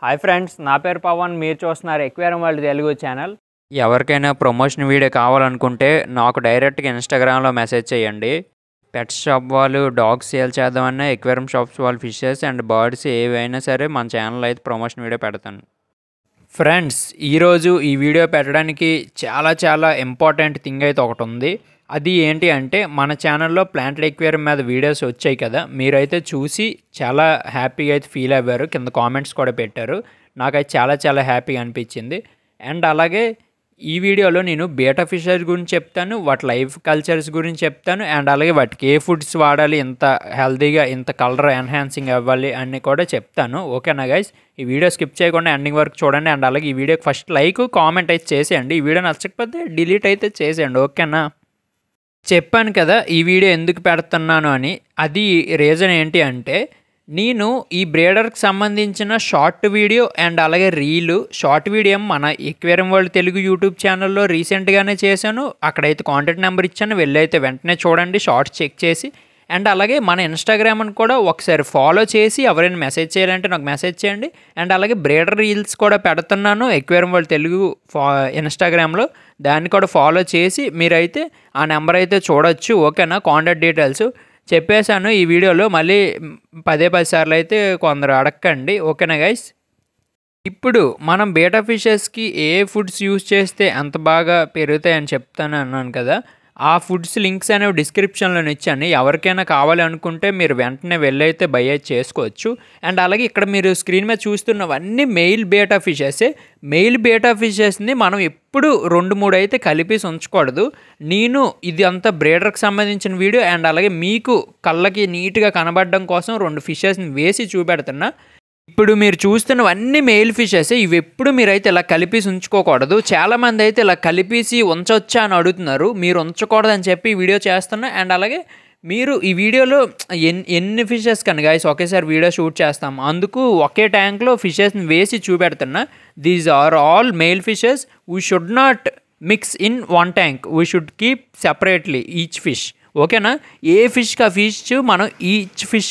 Hi friends, నా పేరు పవన్. మీరు చూస్తున్నారు ఎక్వేరియం వరల్డ్ తెలుగు ఛానల్. ఎవరికైనా ప్రమోషన్ వీడియో కావాలనుకుంటే నాకు డైరెక్ట్గా ఇన్స్టాగ్రామ్లో మెసేజ్ చేయండి. పెట్స్ షాప్ వాళ్ళు డాగ్స్ సేల్ చేద్దామన్నా, ఎక్వేరియం షాప్స్ వాళ్ళు ఫిషెస్ అండ్ బర్డ్స్ ఏవైనా సరే మన ఛానల్లో అయితే ప్రమోషన్ వీడియో పెడతాను. ఫ్రెండ్స్, ఈరోజు ఈ వీడియో పెట్టడానికి చాలా ఇంపార్టెంట్ థింగ్ అయితే ఒకటి ఉంది. అది ఏంటి అంటే, మన ఛానల్లో ప్లాంటెడ్ ఎక్వేరియం మీద వీడియోస్ వచ్చాయి కదా, మీరైతే చూసి చాలా హ్యాపీగా అయితే ఫీల్ అయ్యారు. కింద కామెంట్స్ కూడా పెట్టారు. నాకైతే చాలా హ్యాపీగా అనిపించింది. అండ్ అలాగే ఈ వీడియోలో నేను బీటా ఫిషెస్ గురించి చెప్తాను, వాటి లైఫ్ కల్చర్స్ గురించి చెప్తాను, అండ్ అలాగే వాటికి ఏ ఫుడ్స్ వాడాలి, ఇంత హెల్తీగా ఇంత కలర్ ఎన్హాన్సింగ్ అవ్వాలి అని కూడా చెప్తాను. ఓకేనా గైస్? ఈ వీడియో స్కిప్ చేయకుండా ఎండింగ్ వరకు చూడండి. అండ్ అలాగే ఈ వీడియోకి ఫస్ట్ లైక్, కామెంట్ అయితే చేసేయండి. ఈ వీడియో నచ్చకపోతే డిలీట్ అయితే చేసేయండి. ఓకేనా? చెప్పాను కదా ఈ వీడియో ఎందుకు పెడుతున్నాను అని. అది రీజన్ ఏంటి అంటే, నేను ఈ బ్రీడర్కి సంబంధించిన షార్ట్ వీడియో అండ్ అలాగే షార్ట్ వీడియో మన ఎక్వేరియం వరల్డ్ తెలుగు యూట్యూబ్ ఛానల్లో రీసెంట్గానే చేశాను. అక్కడైతే కాంటాక్ట్ నెంబర్ ఇచ్చాను, వెళ్ళైతే వెంటనే చూడండి, షార్ట్స్ చెక్ చేసి. అండ్ అలాగే మన ఇన్స్టాగ్రామ్ని కూడా ఒకసారి ఫాలో చేసి ఎవరైనా మెసేజ్ చేయాలంటే నాకు మెసేజ్ చేయండి. అండ్ అలాగే బ్రీడర్ రీల్స్ కూడా పెడుతున్నాను ఎక్వేరియం వరల్డ్ తెలుగు ఇన్స్టాగ్రామ్లో, దాన్ని కూడా ఫాలో చేసి మీరైతే ఆ నెంబర్ అయితే చూడొచ్చు. ఓకేనా? కాంటాక్ట్ డీటెయిల్స్ చెప్పేశాను ఈ వీడియోలో, మళ్ళీ 10 సార్లు అయితే కొందరు అడగండి. ఓకేనా గైస్? ఇప్పుడు మనం బీటా ఫిషెస్కి ఏ ఫుడ్స్ యూజ్ చేస్తే అంత బాగా పెరుగుతాయని చెప్తాను అన్నాను కదా, ఆ ఫుడ్స్ లింక్స్ అనేవి డిస్క్రిప్షన్లో ఇచ్చాను. ఎవరికైనా కావాలి అనుకుంటే మీరు వెంటనే వెళ్ళైతే బై అయితే చేసుకోవచ్చు. అండ్ అలాగే ఇక్కడ మీరు స్క్రీన్ మీద చూస్తున్నవన్నీ మెయిల్ బీటా ఫిషెసే. మెయిల్ బీటా ఫిషెస్ని మనం ఎప్పుడు 2-3 అయితే కలిపేసి ఉంచకూడదు. నేను ఇది అంతా బ్రీడర్కి సంబంధించిన వీడియో, అండ్ అలాగే మీకు కళ్ళకి నీట్గా కనబడడం కోసం 2 ఫిషెస్ని వేసి చూపెడుతున్నా. ఇప్పుడు మీరు చూస్తున్నవన్నీ మెయిల్ ఫిషెస్. ఇవి ఎప్పుడు మీరైతే ఇలా కలిపేసి ఉంచుకోకూడదు. చాలామంది అయితే ఇలా కలిపేసి ఉంచొచ్చా అని అడుగుతున్నారు. మీరు ఉంచకూడదని చెప్పి ఈ వీడియో చేస్తున్నా. అండ్ అలాగే మీరు ఈ వీడియోలో ఎన్ని ఫిషెస్ కానీ గైస్ ఒకేసారి వీడియో షూట్ చేస్తాం, అందుకు ఒకే ట్యాంక్లో ఫిషెస్ని వేసి చూపెడుతున్నా. These are all male fishes. We should not mix in one tank, we should keep separately each fish. ఓకేనా? ఏ ఫిష్కి ఆ ఫిష్ మనం ఈచ్ ఫిష్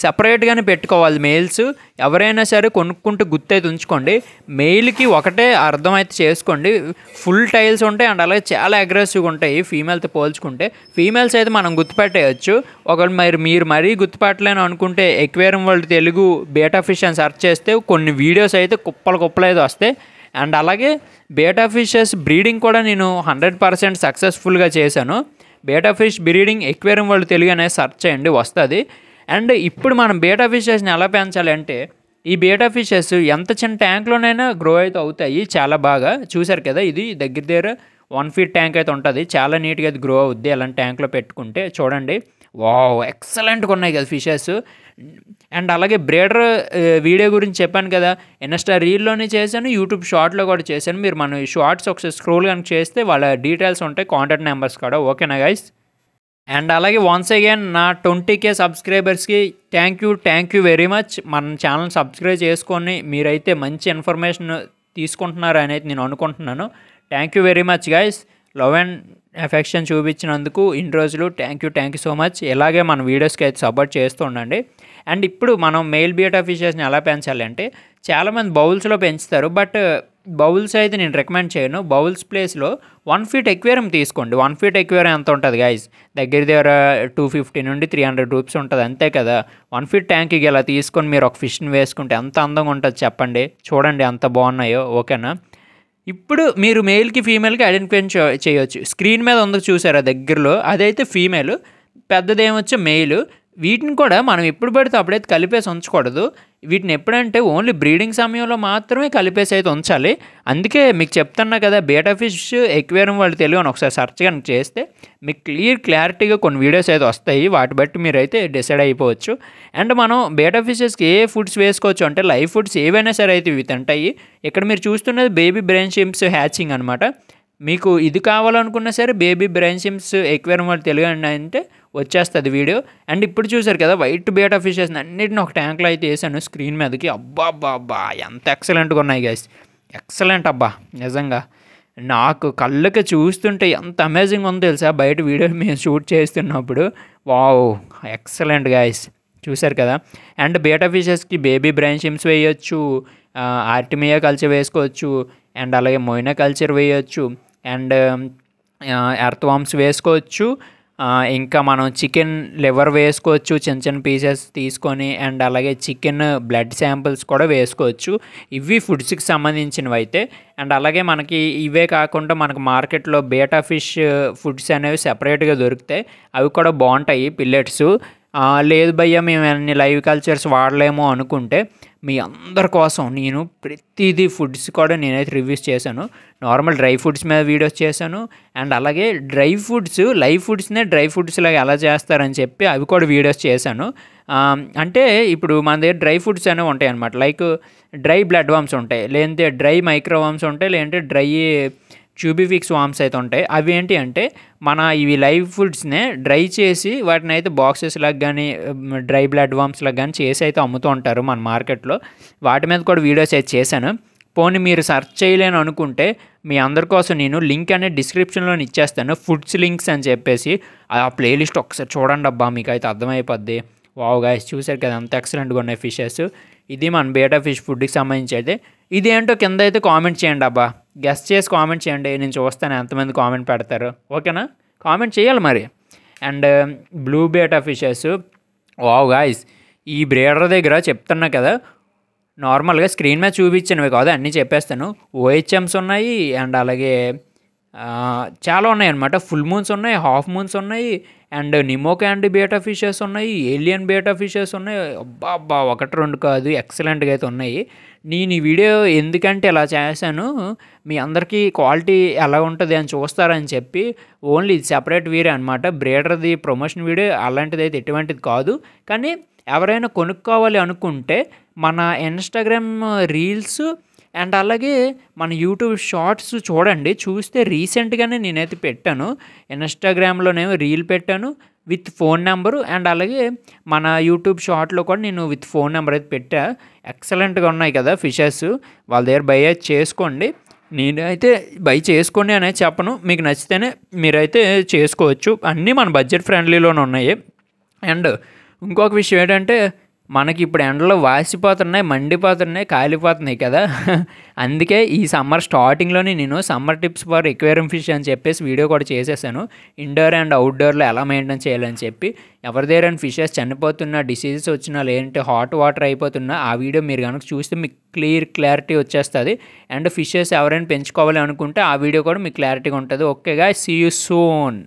సపరేట్గానే పెట్టుకోవాలి. మెయిల్స్ ఎవరైనా సరే కొనుక్కుంటూ గుర్తయితే ఉంచుకోండి. మెయిల్కి ఒకటే అర్థమైతే చేసుకోండి. ఫుల్ టైల్స్ ఉంటాయి అండ్ అలాగే చాలా అగ్రెసివ్గా ఉంటాయి ఫీమేల్తో పోల్చుకుంటే. ఫీమేల్స్ అయితే మనం గుర్తుపెట్టేయచ్చు. ఒకవేళ మీరు మరీ గుర్తుపట్టలేను అనుకుంటే aquarium world Telugu beta fish అని సెర్చ్ చేస్తే కొన్ని వీడియోస్ అయితే కుప్పలు అయితే వస్తాయి. అండ్ అలాగే బీటా ఫిషెస్ బ్రీడింగ్ కూడా నేను 100% సక్సెస్ఫుల్గా చేశాను. Beta fish breeding aquarium world Telugu అనేది సెర్చ్ చేయండి, వస్తుంది. అండ్ ఇప్పుడు మనం బీటా ఫిషెస్ని ఎలా పెంచాలి అంటే, ఈ బీటా ఫిషెస్ ఎంత చిన్న ట్యాంక్లోనైనా గ్రో అయితే అవుతాయి చాలా బాగా. చూసారు కదా, ఇది దగ్గర 1 feet ట్యాంక్ అయితే ఉంటుంది. చాలా నీట్గా అయితే గ్రో అవుద్ది అలాంటి ట్యాంక్లో పెట్టుకుంటే. చూడండి, వావ్, ఎక్సలెంట్గా ఉన్నాయి కదా ఫిషెస్. అండ్ అలాగే బ్రీడర్ వీడియో గురించి చెప్పాను కదా, ఇన్స్టా రీల్లోనే చేశాను, యూట్యూబ్ షార్ట్లో కూడా చేశాను. మీరు మన షార్ట్స్ ఒకసారి స్క్రోల్ కనుక చేస్తే వాళ్ళ డీటెయిల్స్ ఉంటాయి, కాంటాక్ట్ నెంబర్స్ కూడా. ఓకేనా గైస్? అండ్ అలాగే వన్స్ అగైన్ నా 20K సబ్స్క్రైబర్స్కి థ్యాంక్ యూ వెరీ మచ్. మన ఛానల్ సబ్స్క్రైబ్ చేసుకొని మీరైతే మంచి ఇన్ఫర్మేషన్ తీసుకుంటున్నారు అని అయితే నేను అనుకుంటున్నాను. Thank you very much guys. Love and affection చూపించినందుకు ఇన్ని రోజులు థ్యాంక్ యూ సో మచ్. ఇలాగే మన వీడియోస్కి అయితే సపోర్ట్ చేస్తూ ఉండండి. అండ్ ఇప్పుడు మనం మెయిల్ బీటా ఫిషెస్ని ఎలా పెంచాలి అంటే, చాలామంది బౌల్స్లో పెంచుతారు, బట్ బౌల్స్ అయితే నేను రికమెండ్ చేయను. బౌల్స్ ప్లేస్లో 1 feet ఎక్వేరియం తీసుకోండి. 1 feet ఎక్వేరియం ఎంత ఉంటుంది గైస్? దగ్గర 250 నుండి 300 రూపీస్ ఉంటుంది, అంతే కదా. 1 feet ట్యాంక్కి ఇలా తీసుకొని మీరు ఒక ఫిష్ని వేసుకుంటే ఎంత అందంగా ఉంటుంది చెప్పండి. చూడండి ఎంత బాగున్నాయో. ఓకేనా? ఇప్పుడు మీరు మేల్కి ఫీమేల్కి ఐడెంటిఫై చేయొచ్చు. స్క్రీన్ మీద ఉందో చూసారా దగ్గరలో, అదైతే ఫీమేల్, పెద్దదేమొచ్చో మెయిల్. వీటిని కూడా మనం ఎప్పుడు పడితే అప్పుడైతే కలిపేసి ఉంచకూడదు. వీటిని ఎప్పుడంటే ఓన్లీ బ్రీడింగ్ సమయంలో మాత్రమే కలిపేసి అయితే ఉంచాలి. అందుకే మీకు చెప్తున్నా కదా, బీటా ఫిష్ ఎక్వేరియం వాళ్ళు తెలుగు అని ఒకసారి సెర్చ్ కనుక చేస్తే మీకు క్లారిటీగా కొన్ని వీడియోస్ అయితే వస్తాయి. వాటి బట్టి మీరైతే డిసైడ్ అయిపోవచ్చు. అండ్ మనం బీటా ఫిషెస్కి ఏ ఫుడ్స్ వేసుకోవచ్చు అంటే, లైవ్ ఫుడ్స్ ఏవైనా సరే అయితే ఇవి తింటాయి. ఇక్కడ మీరు చూస్తున్నది బేబీ బ్రెయిన్ షింప్స్ హ్యాచింగ్ అనమాట. మీకు ఇది కావాలనుకున్నా సరే బేబీ బ్రెయిన్ షింప్స్ ఎక్వేరియం వాళ్ళు తెలుగు అంటే వచ్చేస్తుంది వీడియో. అండ్ ఇప్పుడు చూసారు కదా, వైట్ బీటా ఫిషెస్ అన్నిటిని ఒక ట్యాంక్లో అయితే వేసాను స్క్రీన్ మీదకి. అబ్బా ఎంత ఎక్సలెంట్గా ఉన్నాయి గైస్. ఎక్సలెంట్ అబ్బా, నిజంగా నాకు కళ్ళకి చూస్తుంటే ఎంత అమేజింగ్ ఉందో తెలుసా బయట వీడియో మేము షూట్ చేస్తున్నప్పుడు. Wow, excellent guys. చూసారు కదా. అండ్ బీటా ఫిషెస్కి బేబీ బ్రైన్ షిమ్స్ వేయొచ్చు, ఆర్టిమియా కల్చర్ వేసుకోవచ్చు, అండ్ అలాగే మొయినా కల్చర్ వేయొచ్చు, అండ్ ఎర్త్ వామ్స్ వేసుకోవచ్చు. ఇంకా మనం చికెన్ లివర్ వేసుకోవచ్చు చిన్న చిన్న పీసెస్ తీసుకొని, అండ్ అలాగే చికెన్ బ్లడ్ శాంపిల్స్ కూడా వేసుకోవచ్చు. ఇవి ఫుడ్స్కి సంబంధించినవి అయితే. అండ్ అలాగే మనకి ఇవే కాకుండా మనకు మార్కెట్లో బీటా ఫిష్ ఫుడ్స్ అనేవి సెపరేట్గా దొరుకుతాయి, అవి కూడా బాగుంటాయి పిల్లెట్స్. లేదు భయ్య మేము అన్ని లైవ్ కల్చర్స్ వాడలేము అనుకుంటే మీ అందరి కోసం నేను ప్రతిదీ ఫుడ్స్ కూడా నేనైతే రివ్యూస్ చేశాను. నార్మల్ డ్రై ఫుడ్స్ మీద వీడియోస్ చేశాను, అండ్ అలాగే డ్రై ఫుడ్స్ లైవ్ ఫుడ్స్నే డ్రై ఫుడ్స్ లాగా ఎలా చేస్తారని చెప్పి అవి కూడా వీడియోస్ చేశాను. అంటే ఇప్పుడు మన దగ్గర డ్రై ఫుడ్స్ అనేవి ఉంటాయి అన్నమాట. లైక్ డ్రై బ్లడ్ వామ్స్ ఉంటాయి, లేదంటే డ్రై మైక్రో వామ్స్ ఉంటాయి, లేదంటే డ్రై ట్యూబిఫిక్స్ వామ్స్ అయితే ఉంటాయి. అవి ఏంటి అంటే మన ఇవి లైవ్ ఫుడ్స్నే డ్రై చేసి వాటిని అయితే బాక్సెస్ లాగా కానీ డ్రై బ్లడ్ వామ్స్ లాగా కానీ చేసి అయితే అమ్ముతూ ఉంటారు మన మార్కెట్లో. వాటి మీద కూడా వీడియోస్ అయితే చేశాను. పోనీ మీరు సెర్చ్ చేయలేను అనుకుంటే మీ అందరి కోసం నేను లింక్ అనేది డిస్క్రిప్షన్లో ఇచ్చేస్తాను, ఫుడ్స్ లింక్స్ అని చెప్పేసి. ఆ ప్లేలిస్ట్ ఒకసారి చూడండి అబ్బా, మీకు అయితే అర్థమైపోద్ది. వావ్ గాయ్స్, చూసారు కదా అంత ఎక్సలెంట్గా ఉన్నాయి ఫిషెస్. ఇది మన బీటా ఫిష్ ఫుడ్కి సంబంధించి అయితే. ఇదేంటో కింద అయితే కామెంట్ చేయండి అబ్బా, గెస్ట్ చేసి కామెంట్ చేయండి, నేను చూస్తాను ఎంతమంది కామెంట్ పెడతారు. ఓకేనా, కామెంట్ చేయాలి మరి. And blue beta fishes, wow guys, ఈ బ్రీడర్ దగ్గర చెప్తున్నా కదా, నార్మల్గా స్క్రీన్ మీద చూపించినవి కాదు అన్నీ చెప్పేస్తాను. ఓహెచ్ఎమ్స్ ఉన్నాయి, అండ్ అలాగే చాలా ఉన్నాయి అనమాట. ఫుల్ మూన్స్ ఉన్నాయి, హాఫ్ మూన్స్ ఉన్నాయి, and Nemo candy beta fishes ఉన్నాయి, ఏలియన్ బీటా ఫిషెస్ ఉన్నాయి. అబ్బా అబ్బా, 1-2 కాదు, ఎక్సలెంట్గా అయితే ఉన్నాయి. నేను ఈ వీడియో ఎందుకంటే ఇలా చేశాను, మీ అందరికీ క్వాలిటీ ఎలా ఉంటుంది అని చూస్తారని చెప్పి ఓన్లీ ఇది సెపరేట్ వీడియో అనమాట. బ్రీడర్ది ప్రమోషన్ వీడియో అలాంటిది అయితే ఎటువంటిది కాదు. కానీ ఎవరైనా కొనుక్కోవాలి అనుకుంటే మన ఇన్స్టాగ్రామ్ రీల్స్ అండ్ అలాగే మన యూట్యూబ్ షార్ట్స్ చూడండి. చూస్తే రీసెంట్గానే నేనైతే పెట్టాను, ఇన్స్టాగ్రామ్లోనేమో రీల్ పెట్టాను విత్ ఫోన్ నెంబరు, అండ్ అలాగే మన యూట్యూబ్ షార్ట్లో కూడా నేను విత్ ఫోన్ నెంబర్ అయితే పెట్టా. ఎక్సలెంట్గా ఉన్నాయి కదా ఫిషెస్, వాళ్ళ దగ్గర బై అయితే చేసుకోండి. నేనైతే బై చేసుకోండి అనేది చెప్పను, మీకు నచ్చితేనే మీరైతే చేసుకోవచ్చు. అన్నీ మన బడ్జెట్ ఫ్రెండ్లీలోనే ఉన్నాయి. అండ్ ఇంకొక విషయం ఏంటంటే మనకి ఇప్పుడు ఎండలో వాసిపోతున్నాయి, మండిపోతున్నాయి, కాలిపోతున్నాయి కదా. అందుకే ఈ సమ్మర్ స్టార్టింగ్లోనే నేను summer tips for aquarium fish అని చెప్పేసి వీడియో కూడా చేసేసాను. ఇండోర్ అండ్ అవుట్డోర్లో ఎలా మెయింటైన్ చేయాలని చెప్పి. ఎవరి దగ్గర ఫిషెస్ చనిపోతున్నా, డిసీజెస్ వచ్చినా, లేదంటే హాట్ వాటర్ అయిపోతున్నా ఆ వీడియో మీరు కనుక చూస్తే మీకు క్లారిటీ వచ్చేస్తుంది. అండ్ ఫిషెస్ ఎవరైనా పెంచుకోవాలి అనుకుంటే ఆ వీడియో కూడా మీకు క్లారిటీగా ఉంటుంది. Okay guys, see you soon.